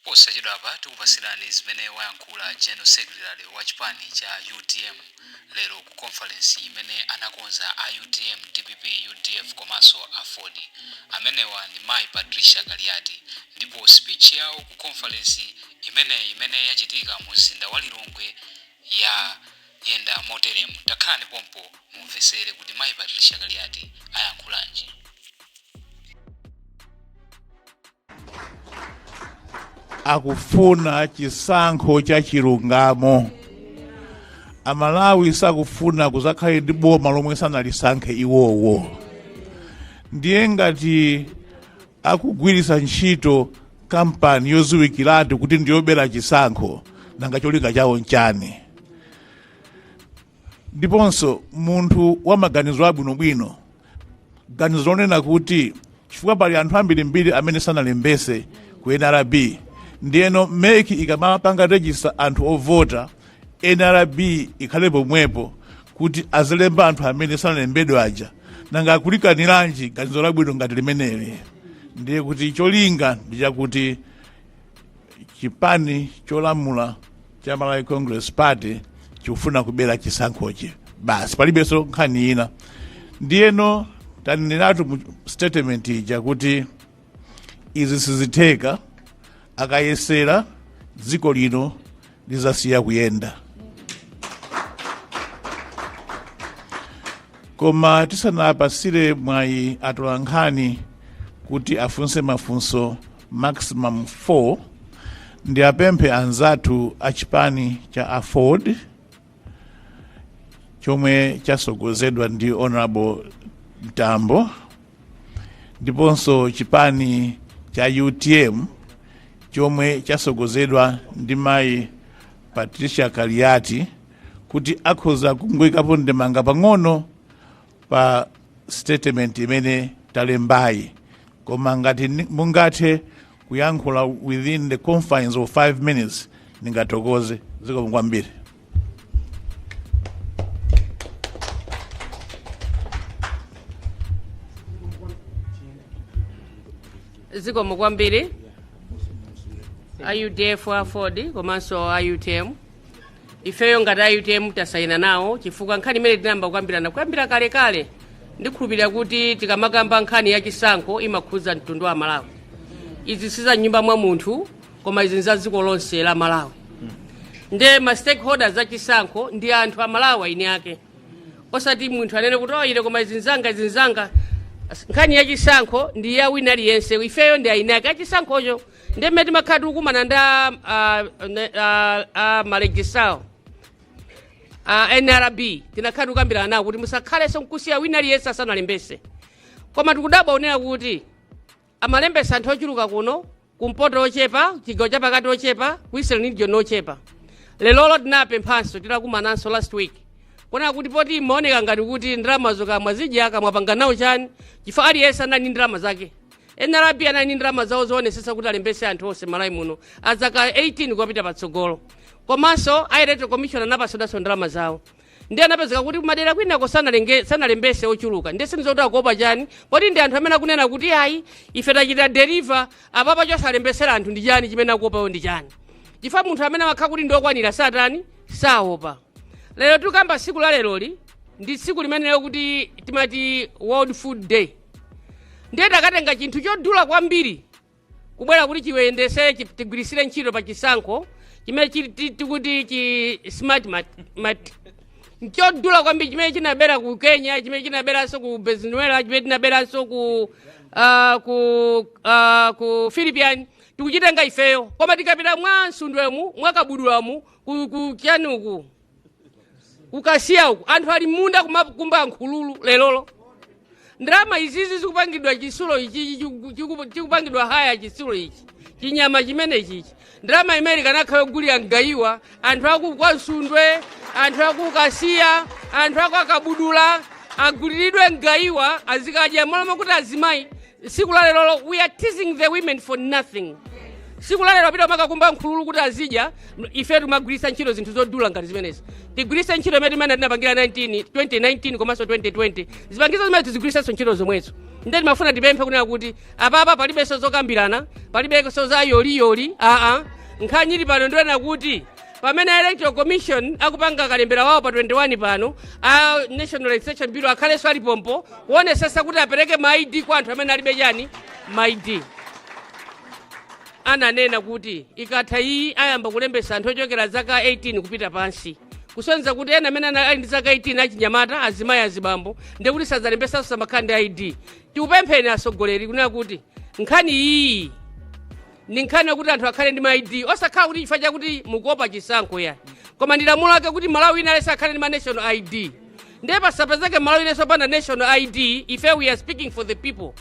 Posachedwa apa tikupasirani zimene wayankhula General Secretary wa chipani cha UTM lero ku conference imene anakonza a UTM, DPP, UDF komanso Afford. Amenewa ndi Mai Patricia Kaliati, ndipo speech yawo ku conference imene yachitika mu mzinda wa Lilongwe yenda moteremu. Takhani pompo mumvesere kuti Mai Patricia Kaliati ayankhulanji. Akufuna chisankho cha chilungamo. Amalawi sakufuna kuzakhala ndi boma lomwe sanalisankhe iwowo. Ndiye ngati akugwirisa ntchito kampani yoziwikiratu kuti ndiyobera chisankho nanga cholinga chawo nchani. Ndiponso munthu wamaganizo abwinobwino ganizo lonena kuti chifukwa pali anthu ambirimbiri amene sanalembese ku NRB, ndiyeno meki ikamapanga register anthu ovota, NRB ikhale pomwepo kuti azilemba anthu amene sanalembedwe aja. Nanga akulikaniranji ganizo labwino ngati limeneli. Ndiye kuti cholinga ndi chakuti chipani cholamula cha Malawi Congress Party chifuna kubera chisankhochi. Basi palibenso nkhani ina. Ndiyeno taneneratu mu statement ija kuti izi sizitheka, akayesera dziko lino lizasiya kuyenda. Koma tisanapasire mwayi atolankhani kuti afunse mafunso maximum 4, ndi apemphe anzathu achipani cha Afford chomwe chasogozedwa ndi Honorable Mtambo, ndiponso chipani cha UTM chomwe chasogozedwa ndi Mai Patricia Kaliati kuti akhoza kungoyikapo ndemanga pang'ono pa statement imene talembayi. Koma ngati mungathe kuyankhula within the confines of 5 minutes ningatokoze. Zikomo kwambiri. Zikomo kwambiri. UDF Afford komanso UTM. Ifeyo ngati UTM tasaina nawo chifukwa nkhani imene tinamba kuyambira kale ndikhulupirira kuti tikamakamba nkhani ya chisankho imakhuza mtundu wa Malawi. Izi siza nyumba mwa munthu koma izi za dziko lonse la Malawi. Nde ma stakeholders za chisankho ndi anthu a Malawi ine yake. Osati munthu anene kuti ine koma izi nzanga. Nkhani ya chisankho ndi ya wina aliyense. Ifeyo ndi ine yake chisankhocho. Nde mmene timakhala tikumana nda malegislawo NRB tinakhala tikukambirana nawo kuti musakhalenso nkusiya wina aliyense asanalembese. Koma tikudabwa onera kuti amalembesa anthu ochuluka kuno, kumpoto ochepa, chigawo chapakati ochepa, ku Eastern Region ochepa. Lero tinapemphanso titakumananso last week. Kona kuti poti imaoneka ngati kuti ndalama zokamwa zidya kamwapanga nawo chani, chifukwa aliyense anali ndalama zake. NRB anali ndalama zawo zoonesesa kuti alembese anthu onse Malawi muno azaka 18 kupita patsogolo. Komanso Electoral Commission anapasodanso ndalama zawo. Ndiye anapezeka kuti kumadera kwinako sanalembese ochuluka. Ndiye sinizoti akuopa chani, poti ndi anthu amene akunena kuti ayi ife tachita deliver apapa chosalembesera anthu ndi chani chimene akuopayo ndi chani. Chifukwa munthu amene amakhala kuti ndiokwanira satani saopa. Lero tikamba siku la leroli ndi siku limenelo kuti timati World Food Day. Ndiye takatenga chinthu chodula kwambiri kubwera kuti chiwendese tigwirisire ntchito pa chisankho chimene tikuti chi smart mat chodula kwambiri chimene chinabera ku Kenya, chimene chinaberanso ku Venezuela, chimene chinaberanso ku Philippines. Tikuchitenga ifeyo koma tikapita mwa nsundwemu mwakabudulamu ku Kyanuku ukasiya uku anthu ali munda kumba nkhululu lelolo. Ndalama izizi zikupangidwa chisulo ichi chikupangidwa haya chisulo ichi chinyama chimene ichi ndalama imene kanakhala kugulira ngayiwa anthu aku kwa Nsundwe, anthu aku Kasiya, anthu aku akabudula aguliridwe ngayiwa azikadya malama kuti azimayi. Siku la lero we are teasing the women for nothing. siku lalero apita makakumba nkhululu kuti azidya ife tumagwirisa ntchito zinthu zodula ngati zimenezi tigwirisa ntchito imene timene tinapangira 2019 komanso 2020 zipangizo zimene tizigwirisanso ntchito zomwezo nde timafuna tipemphe kunena kuti apapa palibenso zokambirana palibenso za yoliyoli nkhani ili pano ndiwena kuti pamene electoral commission akupanga kalembera wawo pa 21 pano national election bureau akhalenso alipompo kuonesesa kuti apereke ma ID kwa anthu amene alibe chani ma ID ananena kuti ikatha iyi ayamba kulembesa anthu ochokera zaka 18 kupita pansi kusonyeza kuti ena amene ali ndi zaka 18 achinyamata azimayi azibambo ndekuti sadzalembesa samakhala ndi ID tikupempheni asogoleri kunena kuti nkhani iyi ni nkhani yakuti anthu akhale ndi ma ID osakhala kuti chifukwa chakuti mukuopa chisankho ya koma ndi lamulo lake kuti Malawi inalenso akhale ndi ma national ID ndiye pasapezeke Malawi inenso pana national ID ife we are speaking for the people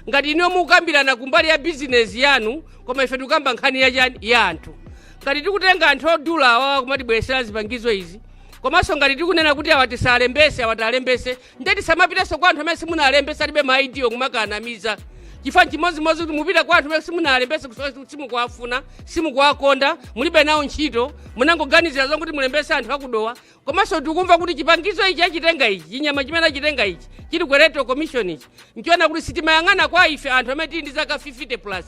ngati iniwo mukukambirana kumbali ya business yanu koma ife tikukamba nkhani ya anthu ngati tikutenga anthu odula awa kumatibweresera zipangizo izi komanso ngati tikunena kuti awatisaalembese awatalembese ndiye tisamapitenso kwa anthu amene simunalembesa alibe ma ID okumakanamiza chifukwa chimodzimodzi kuti mupita kwa anthu amene simunalembese kuti simukuwafuna simukuwakonda mulibe nawo ntchito munangoganizira zonkuti mulembese anthu akudowa komanso tikumva kuti chipangizo ichi achitenga ichi chinyama chimene achitenga ichi chili ku electoral commission ichi nchiona kuti sitimayang'ana kwa ife anthu amene tili ndi zaka 50 plus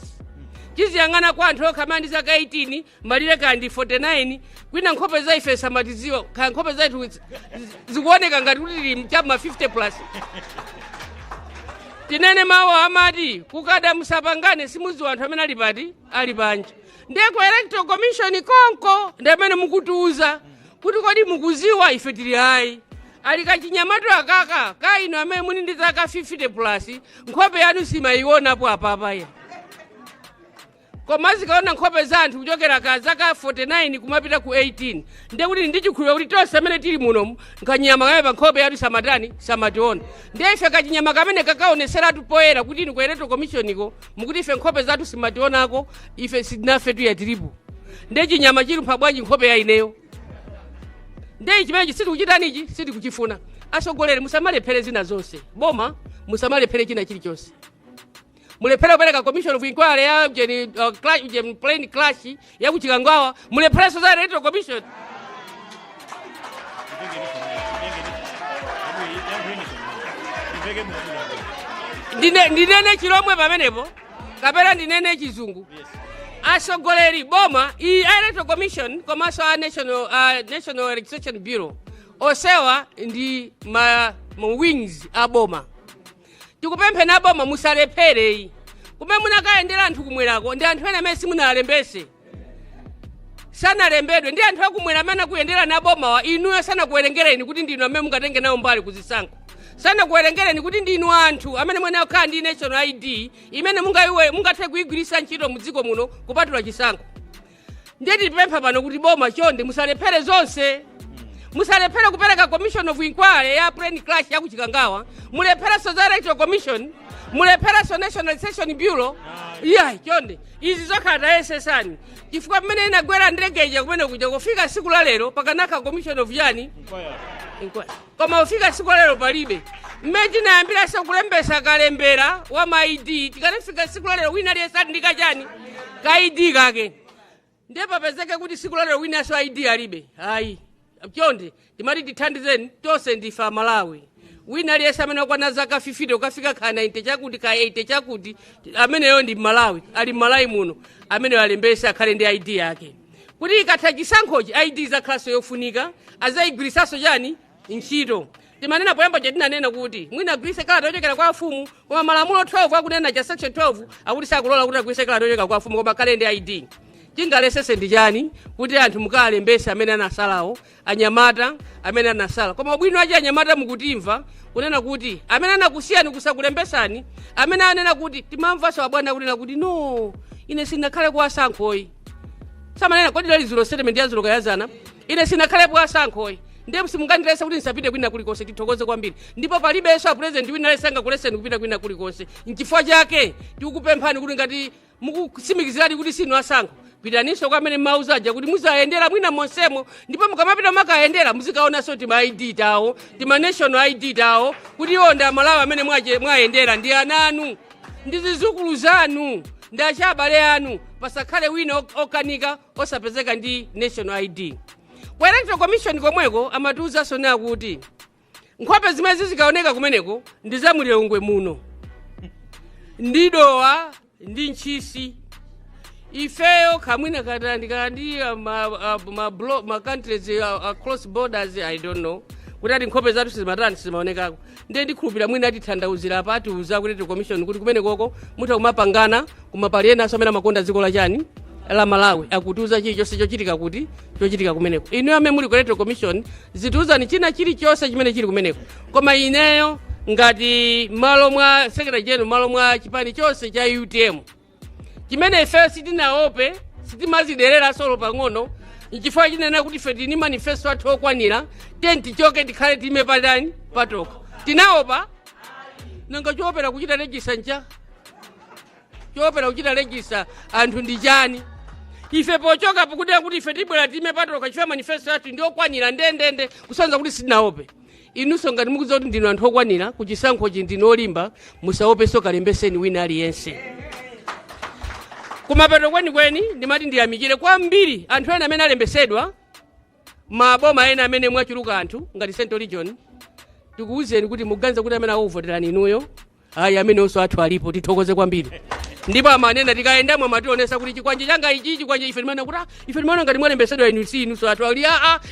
tiziyang'ana kwa anthu okha amene ndi zaka 18 malire kandi 49 kwina nkhope za ife samatiziwa kaya nkhope zathu zikuoneka ngati kuti tili mchama 50 plus tinene mawu amati kukada musapangane simudziwa anthu amene ali panja ndiye ku electoral commission konko ndi amene mukutiuza kuti kodi mukuziwa ife tili ayi ali kachinyamato akaka ka ino amene muni ndi zaka 50 plus nkhope yanu simayionapo apapaya koma zikaona nkhope za anthu kuchokera ka zaka 49 kumapita ku 18 ndiye kuti ndichikhulupirira kuti tonse amene tili munomu nkanyama kamene pa nkhope yathu samationa ndiye ife kachinyama kamene kakaoneseratu poyera kuti inu ku electoral commission iko mukuti ife nkhope zathu simationako ife sinafe tuya tilipo ndiye chinyama chili mphabwanji nkhope ya ineyo ndiye chimenechi sitikuchitanichi sitikuchifuna asogoleri musamalephere zina zonse boma musamalephere china chilichonse mulephera kupereka commission of inquiry ya plain clash ya kuchikangawa mulephereso za electoral commission ndinene chilomwe pamenepo kapena ndinene chizungu asogoleri boma i electoral commission komanso a national election bureau osewa ndi ma wings a boma tikupempheni aboma musalephere kumene munakayendera anthu kumwerako ndi anthu ene amene simunalembese sanalembedwe ndi anthu akumwera amene akuyendera na abomawa inuyo sanakuwerengereni kuti ndinu amene mungatenge nawo mbali kuzisankho sanakuwerengereni kuti ndinu anthu amene mwene akhala ndi national ID imene mungathe kuyigwirisa ntchito mu dziko muno kupatula chisankho ndiye tipempha pano kuti boma chonde musalephere zonse musalephere kupereka commission of inquiry ya plain clash ya kuchikangawa mulephereso za electoral commission mulephereso national election bureau chonde izi zokhala tayesesani chifukwa mmene inagwera ndege kumene kuja kufika siku la lero pakanaka commission of inquiry koma ufika siku la lero palibe mmene tinayambiraso kulembesa kalembera wa ma ID tikanafika siku la lero wina aliyense ali ndi kachani ka ID kake ndiye papezeke kuti siku la lero winaso ID alibe ayi chonde timati tithandizeni tonse ndife Amalawi wina aliyense amene akwana zaka 50 ukafika ka 90 chakuti ka 80 chakuti ameneyo ndi Malawi ali Malawi muno amene alembesa akhale ndi ID yake kuti ikatha chisankhochi ID zakhalanso yofunika azayigwirisaso chani ntchito timanena poyamba tinanena kuti mwina agwirise kalata yochokera kwa afumu koma malamulo 12 akunena cha section 12 akuti sakulola kuti agwirise kalata yochokera kwa afumu koma akhale ndi ID tingalesese ndi chani kuti anthu mukalembese amene anasalawo anyamata amene anasala koma ubwino achi anyamata mukutimva kunena kuti amene anakusiyani kusakulembesani amene anena kuti timamvaso abwana kunena kuti no ine sinakhale kwa asankhoyi samanena kodi lali zulo statement ya zulo kayazana ine sinakhale kwa asankhoyi ndiye simungandirese kuti nisapite kwina kulikonse tithokoze kwambiri ndipo palibenso president wina lesanga kuleseni kupita kwina kulikonse nchifukwa chake tikukupemphani kuti ngati mukusimikizirani kuti sinu asankho pitaniso kwa amene mauza aja kuti muzayendera mwina monsemo ndipo mukamapita makayendera muzikaonanso tima ID tawo tima national ID tawo kuti iwo ndi Amalawi amene mwayendera ndi ananu ndi zizukulu zanu ndi achabale anu pasakhale wina okanika osapezeka ndi national ID. Ku electoral commission komweko amatiuzanso nawo kuti nkhope zimene zikaoneka kumeneko ndi za mulilongwe muno ndi dowa ndi ntchisi. Ifeyo kamwina katandika ndi ma countries across borders I don't know kuti ati nkhope zathu sizimatani sizimaonekako ndiye ndikhulupirira mwina atithandauzira apa atiuza kuti commission kuti kumene koko mutha kumapangana kumapali ena amene amakonda dziko la chani la Malawi akutiuza chilichonse chochitika kuti chochitika kumeneko. Inuyo amene muli ku electoral commission zitiuzani china chilichonse chimene chili kumeneko, koma ineyo ngati malo mwa secretary general malo mwa chipani chonse cha UTM chimene ife sitinaope sitimaziderera solo pang'ono nchifukwa chinena kuti ife tini manifesto athu okwanira tenti choke tikhale time patani patoka tinaopa nanga choopera kuchita regisa ncha choopera kuchita regisa anthu ndi chani ife pochoka pakudera kuti ife tibwera time patoka chifukwa manifesto athu ndi okwanira ndendende kusonza kuti sitinaope. Inunso ngati mukudziwa kuti ndinu anthu okwanira kuchisankho chi ndinu olimba musaopenso kalembeseni wina aliyense. Kumapeto kwenikweni ndimati ndiyamikire kwambiri anthu ena amene alembesedwa maboma ena amene mwachuluka anthu ngati Central Region tikuwuzeni kuti muganize kuti amene akuvoterani inuyo ayi amene onso athu alipo tithokoze kwambiri. Ndipo amanena tikayendamwe mationesa kuti chikwanje changa ichi chikwanje ife timana kuti ife timana ngati mwalembesedwa inu si inunso athu ali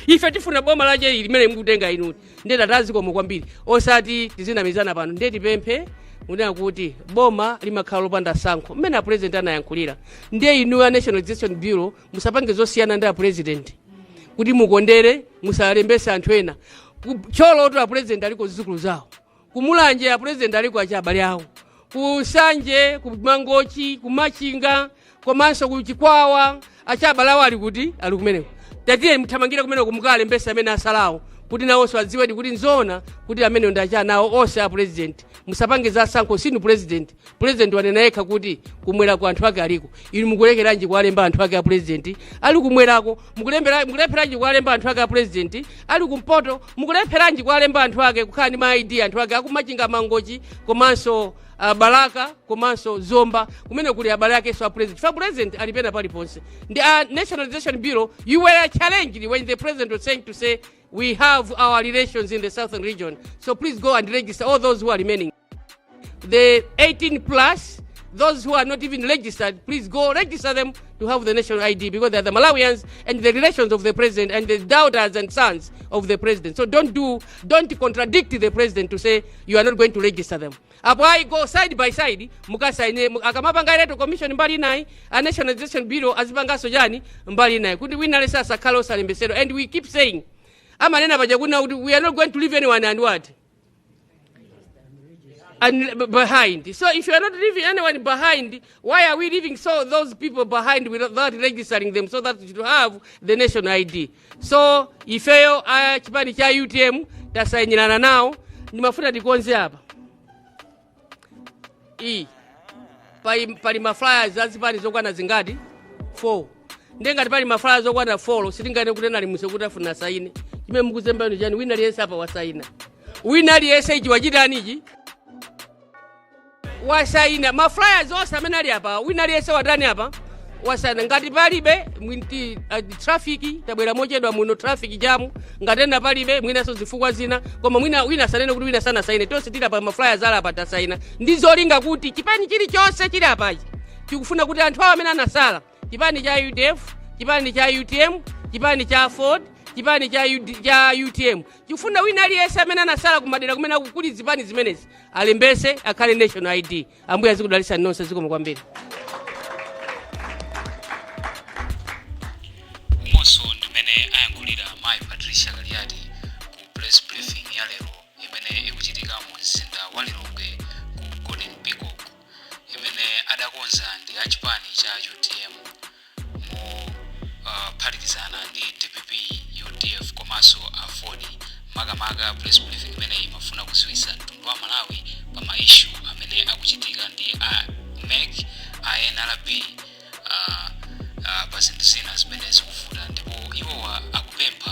ife tifuna boma lache ili limene mukutenga inu ndiye tatazikomo kwambiri osati tizinamizana pano ndiye tipemphe unena kuti boma limakhala lopanda sankho mmene a president anayankhulira ndiye inu a National Election Bureau musapange zosiyana ndi a president kuti mukondere musalembese anthu ena choloto a president aliko zizukulu zawo kumulanje a president aliko achabale awo kusanje kumangochi kumachinga komanso kuchikwawa achabale awo ali kuti ali kumeneko tatiye mthamangira kumeneko kumukaalembesa amene asalawo kuti nawonso adziwe kuti nzona kuti amene ndacha nawo onse a president musapange za sankho sinu president wanena yekha kuti kumwera ku anthu ake aliko inu mukulekeranji kuwalemba anthu ake a president ali kumwerako mukulepheranji kuwalemba anthu ake a president ali kumpoto mukulepheranji kuwalemba anthu ake kukhala ndi ma ID anthu ake akumachinga mangochi komanso Balaka komanso Zomba kumene kuli abale yake so a president for president alipena paliponse the National Election Bureau you were challenged when the president was saying to say we have our relations in the southern region so please go and register all those who are remaining the 18 plus those who are not even registered please go register them to have the national ID because they are the Malawians and the relations of the president and the daughters and sons of the president so don't contradict the president to say you are not going to register them. Apo go side by side mukasaine akamapanga electoral commission mbali nayi a National Election Bureau azipangaso jani mbali nayi kuti wina lesa sakhala osalembesero and we keep saying amanena paja kuna kuti we are not going to leave anyone and what and behind. So if you are not leaving anyone behind, why are we leaving those people behind without registering them so that you should have the national ID? So ifeyo chipani cha UTM tasainirana nawo nimafuna tikonze apa pali maflyers azipani zokwana zingati 4 ndengati pali maflyers zokwana 4 sitingane kutena limuse kuti afuna saine chimene mukuzemba chani wina liyese apa wasaina wina liyese ichi wachitanichi wasaina maflyers onse amene ali apa wina liyese watani apa wasaina ngati palibe mwinti traffic tabwera mochedwa muno traffic jam ngatenda palibe mwinaso zifukwa zina koma wina sanene kuti wina sana saine tonse tili apa maflyers ala apa tasaina ndizolinga kuti chipani chilichonse chili apachi tikufuna kuti anthu awo amene anasala chipani cha UDF chipani cha UTM chipani cha Ford chipani cha UTM chifuna wina aliyese amene anasala kumadera kumene kuli zipani zimenezi alembese akhale national ID ambuye azikudalisa nonse zikomo kwambiri. Umonso ndimene ayankhulira mayi Patricia Kaliati ku press briefing ya lero imene ikuchitika mu mzinda wa Lero ku Golden Peacock imene adakonza ndi achipani cha UTM mu phatikizana ndi DPP UDF komanso Ford makamaka press briefing imene imafuna kudziwitsa mtundu wa Malawi pa maishu amene akuchitika ndi MEC NRB pa zinthu zina zimene zikuvuta ndipo iwowa akupempha